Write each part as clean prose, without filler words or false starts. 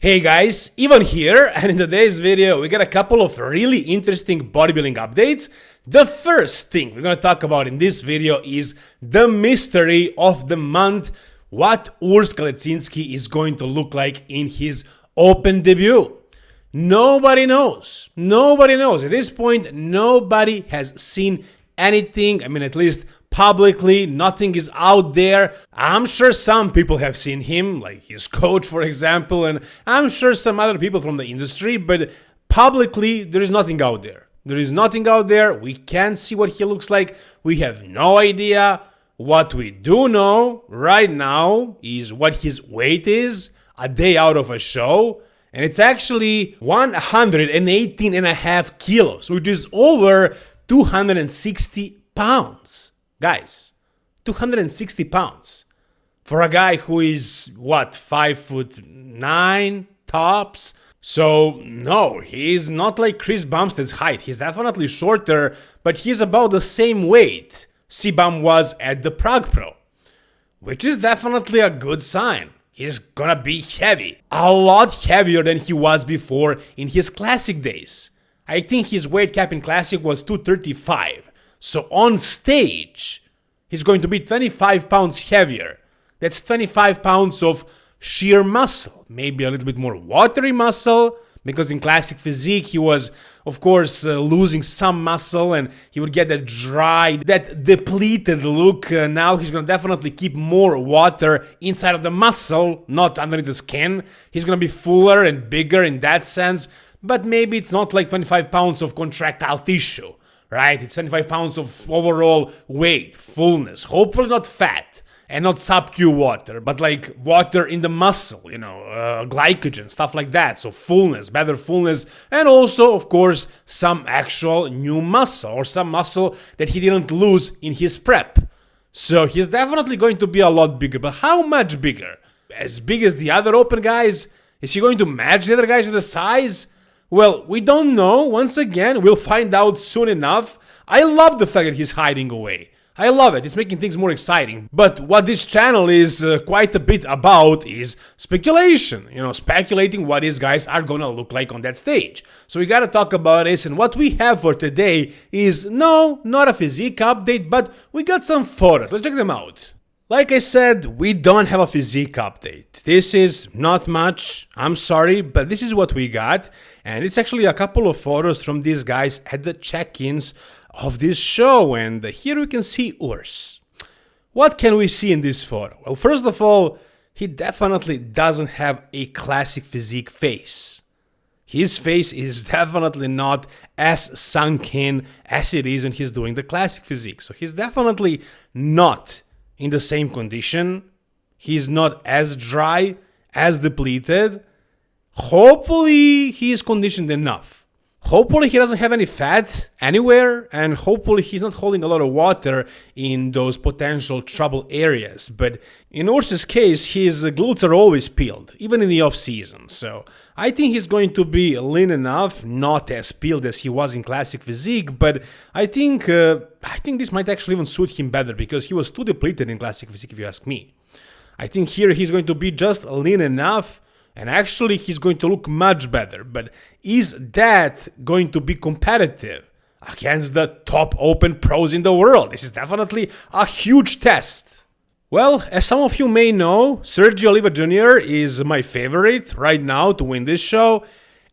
Hey guys, Ivan here, and in today's video we got a couple of really interesting bodybuilding updates. The first thing we're gonna talk about in this video is the mystery of the month, what Urs Kalecinski is going to look like in his open debut. Nobody knows. Nobody knows. At this point, nobody has seen anything. I mean, at least publicly, nothing is out there. I'm sure some people have seen him, like his coach, for example, and I'm sure some other people from the industry, but publicly, there is nothing out there. There is nothing out there. We can't see what he looks like. We have no idea. What we do know right now is what his weight is a day out of a show, and it's actually 118.5 kilos, which is over 260 pounds. Guys, 260 pounds for a guy who is, what, 5'9" tops? So, no, he's not like Chris Bumstead's height. He's definitely shorter, but he's about the same weight C-Bum was at the Prague Pro, which is definitely a good sign. He's gonna be heavy, a lot heavier than he was before in his classic days. I think his weight cap in classic was 235. So on stage, he's going to be 25 pounds heavier. That's 25 pounds of sheer muscle. Maybe a little bit more watery muscle, because in classic physique, he was, of course, losing some muscle and he would get that dry, that depleted look. Now he's going to definitely keep more water inside of the muscle, not underneath the skin. He's going to be fuller and bigger in that sense, but maybe it's not like 25 pounds of contractile tissue. Right? It's 25 pounds of overall weight, fullness, hopefully not fat and not sub-Q water, but like water in the muscle, glycogen, stuff like that. So fullness, better fullness, and also, of course, some actual new muscle or some muscle that he didn't lose in his prep. So he's definitely going to be a lot bigger, but how much bigger? As big as the other open guys? Is he going to match the other guys with the size? Well, we don't know. Once again, we'll find out soon enough. I love the fact that he's hiding away. I love it. It's making things more exciting. But what this channel is quite a bit about is speculation. Speculating what these guys are gonna look like on that stage. So we gotta talk about this. And what we have for today is, no, not a physique update, but we got some photos. Let's check them out. Like I said, we don't have a physique update. This is not much, I'm sorry, but this is what we got. And it's actually a couple of photos from these guys at the check-ins of this show. And here we can see Urs. What can we see in this photo? Well, first of all, he definitely doesn't have a classic physique face. His face is definitely not as sunk in as it is when he's doing the classic physique. So he's definitely not in the same condition. He's not as dry, as depleted. Hopefully he is conditioned enough. Hopefully he doesn't have any fat anywhere, and hopefully he's not holding a lot of water in those potential trouble areas. But in Urs's case, his glutes are always peeled, even in the off season. So I think he's going to be lean enough, not as peeled as he was in classic physique, but I think this might actually even suit him better, because he was too depleted in classic physique, if you ask me. I think here he's going to be just lean enough, and actually he's going to look much better. But is that going to be competitive against the top open pros in the world? This is definitely a huge test. Well, as some of you may know, Sergio Oliva Jr. is my favorite right now to win this show.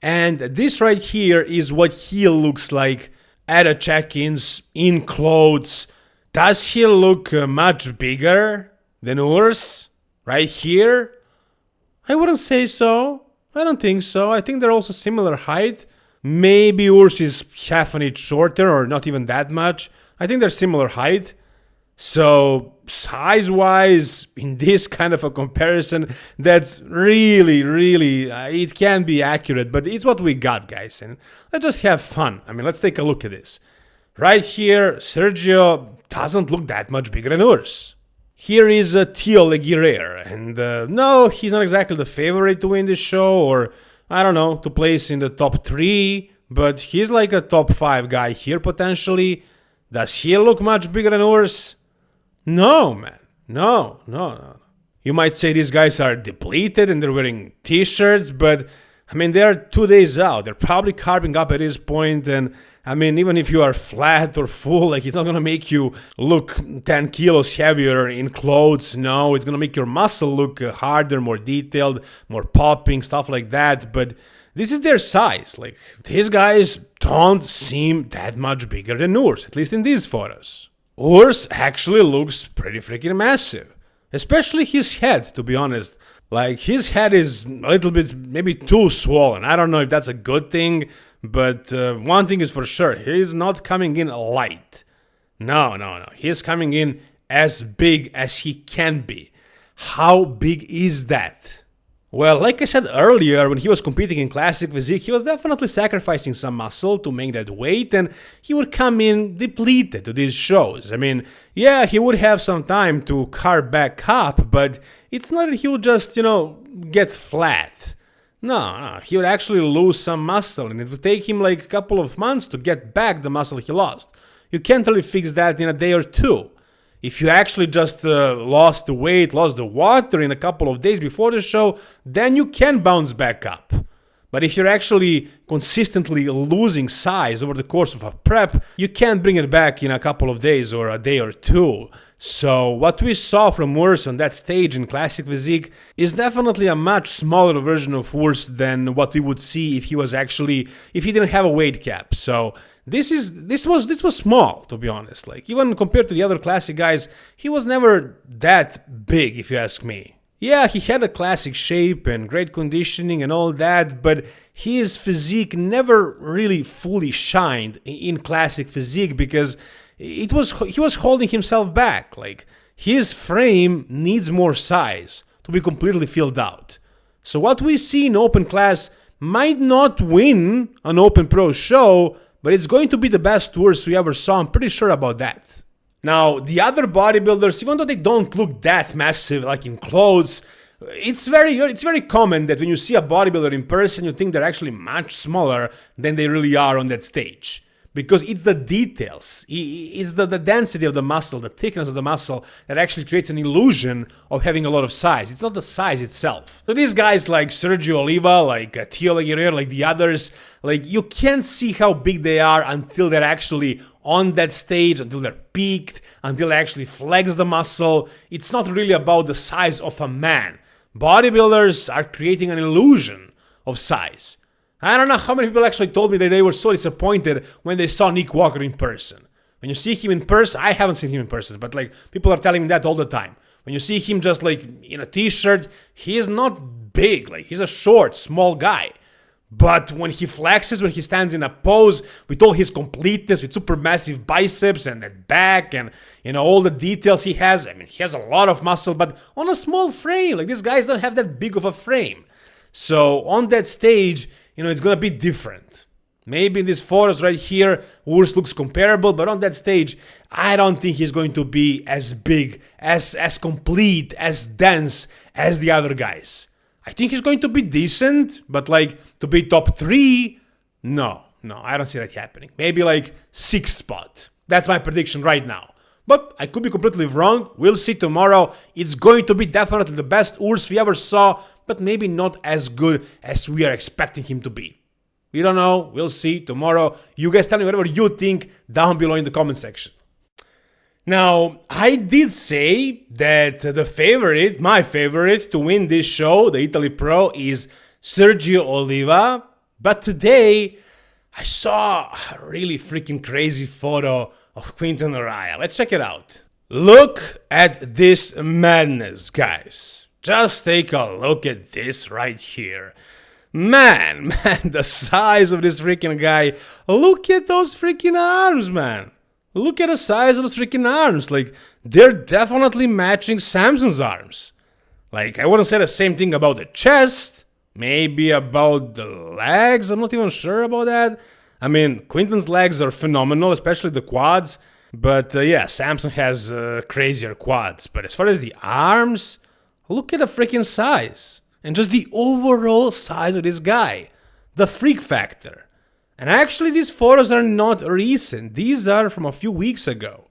And this right here is what he looks like at a check-ins, in clothes. Does he look much bigger than Urs right here? I wouldn't say so. I don't think so. I think they're also similar height. Maybe Urs is half an inch shorter, or not even that much. I think they're similar height. So size-wise, in this kind of a comparison, that's really, it can be accurate, but it's what we got, guys. And let's just have fun. I mean, let's take a look at this. Right here, Sergio doesn't look that much bigger than Urs. Here is Theo Leguirer, and no, he's not exactly the favorite to win this show, or, I don't know, to place in the top 3, but he's like a top 5 guy here, potentially. Does he look much bigger than Urs? No, man. No. You might say these guys are depleted and they're wearing t-shirts, but I mean, they're 2 days out. They're probably carving up at this point, and I mean, even if you are flat or full, like, it's not gonna make you look 10 kilos heavier in clothes. No, it's gonna make your muscle look harder, more detailed, more popping, stuff like that. But this is their size. Like, these guys don't seem that much bigger than Urs, at least in these photos. Urs actually looks pretty freaking massive, especially his head, to be honest. Like, his head is a little bit maybe too swollen. I don't know if that's a good thing, but one thing is for sure, he's not coming in light. No. He's coming in as big as he can be. How big is that? Well, like I said earlier, when he was competing in classic physique, he was definitely sacrificing some muscle to make that weight, and he would come in depleted to these shows. I mean, yeah, he would have some time to carb back up, but it's not that he would just, get flat. No, he would actually lose some muscle, and it would take him like a couple of months to get back the muscle he lost. You can't really fix that in a day or two. If you actually just lost the weight, lost the water in a couple of days before the show, then you can bounce back up. But if you're actually consistently losing size over the course of a prep, you can't bring it back in a couple of days or a day or two. So what we saw from Urs on that stage in classic physique is definitely a much smaller version of Urs than what we would see if he didn't have a weight cap. So this was small, to be honest. Like, even compared to the other classic guys, he was never that big, if you ask me. Yeah, he had a classic shape and great conditioning and all that, but his physique never really fully shined in classic physique because he was holding himself back. Like, his frame needs more size to be completely filled out. So what we see in open class might not win an open pro show, but it's going to be the best Urs we ever saw. I'm pretty sure about that. Now, the other bodybuilders, even though they don't look that massive, like in clothes, it's very common that when you see a bodybuilder in person, you think they're actually much smaller than they really are on that stage. Because it's the details, it's the density of the muscle, the thickness of the muscle that actually creates an illusion of having a lot of size. It's not the size itself. So these guys like Sergio Oliva, like Tio Guerrero, like the others, like, you can't see how big they are until they're actually on that stage, until they're peaked, until they actually flex the muscle. It's not really about the size of a man. Bodybuilders are creating an illusion of size. I don't know how many people actually told me that they were so disappointed when they saw Nick Walker in person. When you see him in person, I haven't seen him in person, but like, people are telling me that all the time. When you see him just like in a t-shirt, he is not big. Like, he's a short, small guy. But when he flexes, when he stands in a pose with all his completeness, with super massive biceps and that back and, all the details he has, I mean, he has a lot of muscle, but on a small frame. Like, these guys don't have that big of a frame. So on that stage, it's going to be different. Maybe in these photos right here, Urs looks comparable, but on that stage, I don't think he's going to be as big, as complete, as dense as the other guys. I think he's going to be decent, but like, to be top 3, no, I don't see that happening. Maybe like 6th spot. That's my prediction right now. But I could be completely wrong. We'll see tomorrow. It's going to be definitely the best Urs we ever saw, but maybe not as good as we are expecting him to be. We don't know. We'll see tomorrow. You guys tell me whatever you think down below in the comment section. Now, I did say that my favorite to win this show, the Italy Pro, is Sergio Oliva. But today, I saw a really freaking crazy photo of Quinton Eriya. Let's check it out. Look at this madness, guys. Just take a look at this right here. Man, the size of this freaking guy. Look at those freaking arms, man. Look at the size of those freaking arms. Like, they're definitely matching Samson's arms. Like, I wouldn't say the same thing about the chest. Maybe about the legs. I'm not even sure about that. I mean, Quinton's legs are phenomenal, especially the quads. But yeah, Samson has crazier quads. But as far as the arms, look at the freaking size. And just the overall size of this guy. The freak factor. And actually, these photos are not recent. These are from a few weeks ago.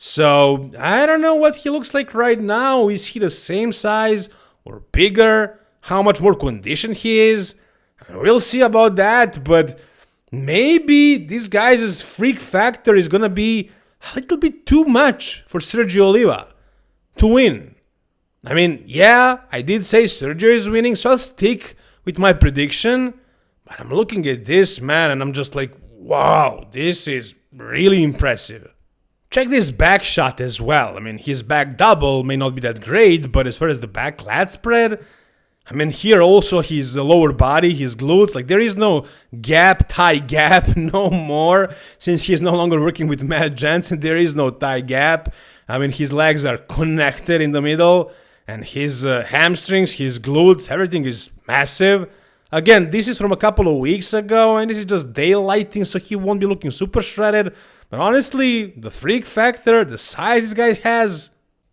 So I don't know what he looks like right now. Is he the same size or bigger? How much more conditioned he is? We'll see about that, but maybe this guy's freak factor is gonna be a little bit too much for Sergio Oliva to win. I mean, yeah, I did say Sergio is winning, so I'll stick with my prediction. But I'm looking at this, man, and I'm just like, wow, this is really impressive. Check this back shot as well. I mean, his back double may not be that great, but as far as the back lat spread, I mean, here also his lower body, his glutes, like there is no thigh gap no more. Since he's no longer working with Matt Jensen, there is no thigh gap. I mean, his legs are connected in the middle, and his hamstrings, his glutes, everything is massive. Again, this is from a couple of weeks ago, and this is just daylighting, so he won't be looking super shredded. But honestly, the freak factor, the size this guy has,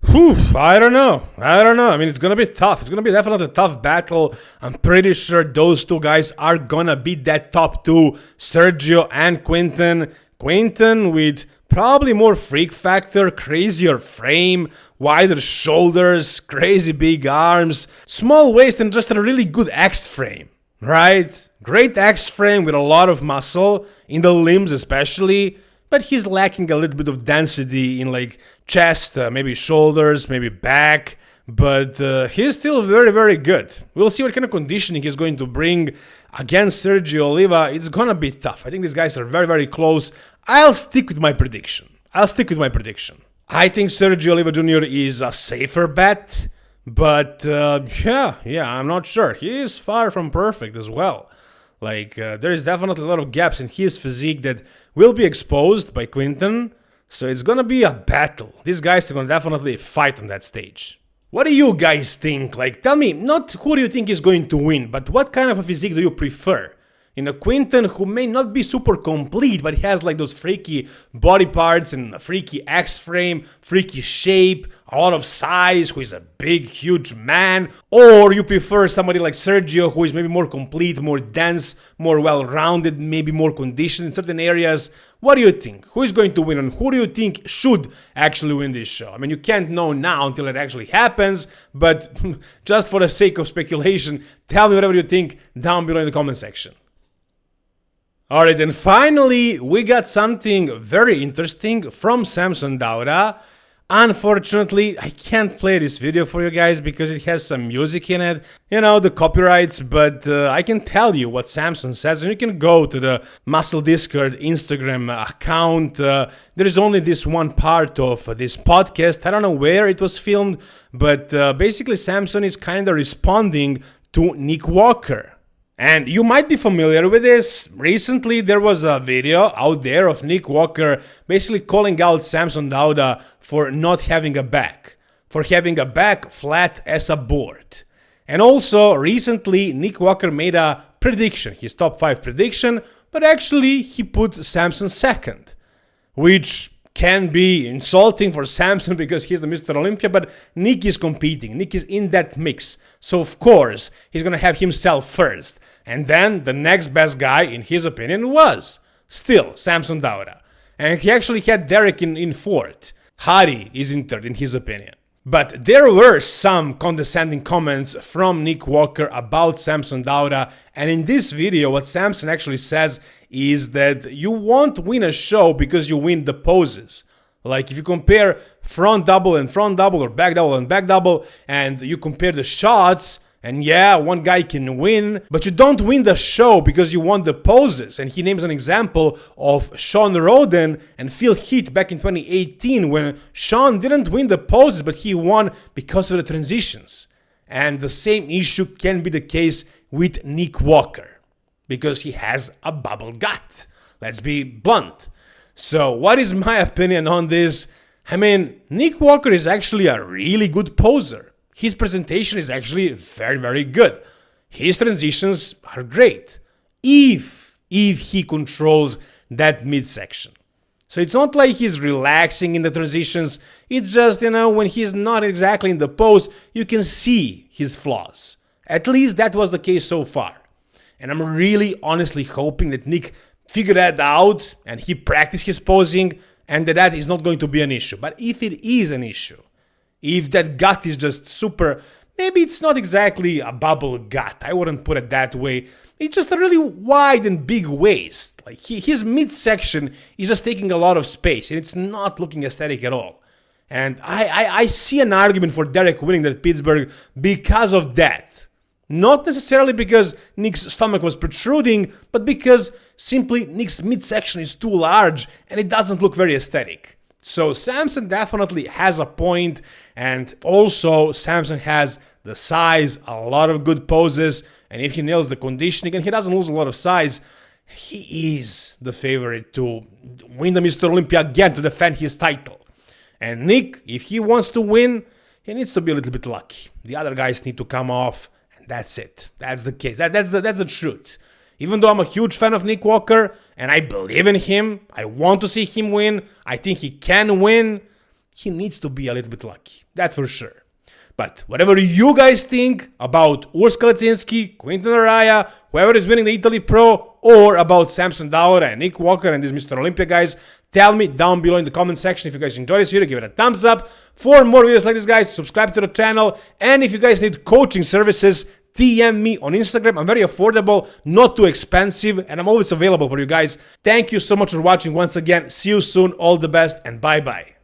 I don't know. I mean, it's going to be tough. It's going to be definitely a tough battle. I'm pretty sure those two guys are going to beat that top two, Sergio and Quinton. Quinton with probably more freak factor, crazier frame, wider shoulders, crazy big arms, small waist, and just a really good X frame, right? Great X frame with a lot of muscle, in the limbs especially. But he's lacking a little bit of density in like chest, maybe shoulders, maybe back. But he's still very, very good. We'll see what kind of conditioning he's going to bring against Sergio Oliva. It's going to be tough. I think these guys are very, very close. I'll stick with my prediction. I think Sergio Oliva Jr. is a safer bet. But yeah, I'm not sure. He is far from perfect as well. Like, there is definitely a lot of gaps in his physique that will be exposed by Quinton. So it's gonna be a battle. These guys are gonna definitely fight on that stage. What do you guys think? Like, tell me, not who do you think is going to win, but what kind of a physique do you prefer? In a Quinton who may not be super complete, but he has like those freaky body parts and a freaky X frame, freaky shape, a lot of size, who is a big, huge man. Or you prefer somebody like Sergio, who is maybe more complete, more dense, more well-rounded, maybe more conditioned in certain areas. What do you think? Who is going to win, and who do you think should actually win this show? I mean, you can't know now until it actually happens, but just for the sake of speculation, tell me whatever you think down below in the comment section. Alright, and finally, we got something very interesting from Samson Dauda. Unfortunately, I can't play this video for you guys because it has some music in it, you know, the copyrights, but I can tell you what Samson says, and you can go to the Muscle Discord Instagram account. There is only this one part of this podcast. I don't know where it was filmed, but basically Samson is kind of responding to Nick Walker. And you might be familiar with this. Recently, there was a video out there of Nick Walker basically calling out Samson Dauda for not having a back, for having a back flat as a board. And also, recently, Nick Walker made a prediction, his top 5 prediction, but actually, he put Samson second, which can be insulting for Samson because he's the Mr. Olympia, but Nick is competing. Nick is in that mix. So, of course, he's going to have himself first. And then the next best guy, in his opinion, was still Samson Dauda. And he actually had Derek in fourth. Hari is in third, in his opinion. But there were some condescending comments from Nick Walker about Samson Dauda. And in this video, what Samson actually says is that you won't win a show because you win the poses. Like if you compare front double and front double, or back double and back double, and you compare the shots, and yeah, one guy can win, but you don't win the show because you won the poses. And he names an example of Sean Roden and Phil Heath back in 2018 when Sean didn't win the poses, but he won because of the transitions. And the same issue can be the case with Nick Walker because he has a bubble gut. Let's be blunt. So what is my opinion on this? I mean, Nick Walker is actually a really good poser. His presentation is actually very, very good. His transitions are great. If he controls that midsection. So it's not like he's relaxing in the transitions. It's just, you know, when he's not exactly in the pose, you can see his flaws. At least that was the case so far. And I'm really honestly hoping that Nick figured that out and he practiced his posing and that is not going to be an issue. But if it is an issue, if that gut is just super, maybe it's not exactly a bubble gut, I wouldn't put it that way. It's just a really wide and big waist. Like his midsection is just taking a lot of space, and it's not looking aesthetic at all. And I see an argument for Derek winning that Pittsburgh because of that. Not necessarily because Nick's stomach was protruding, but because simply Nick's midsection is too large and it doesn't look very aesthetic. So Samson definitely has a point, and also Samson has the size, a lot of good poses, and if he nails the conditioning and he doesn't lose a lot of size, he is the favorite to win the Mr. Olympia again, to defend his title. And Nick, if he wants to win, he needs to be a little bit lucky. The other guys need to come off, and that's it. That's the case. That's the truth. Even though I'm a huge fan of Nick Walker, and I believe in him, I want to see him win, I think he can win, he needs to be a little bit lucky. That's for sure. But whatever you guys think about Urs Kalecinski, Quinton Eriya, whoever is winning the Italy Pro, or about Samson Dowd and Nick Walker and these Mr. Olympia guys, tell me down below in the comment section. If you guys enjoyed this video, give it a thumbs up. For more videos like this, guys, subscribe to the channel. And if you guys need coaching services, DM me on Instagram. I'm very affordable, not too expensive, and I'm always available for you guys. Thank you so much for watching once again. See you soon. All the best, and bye-bye.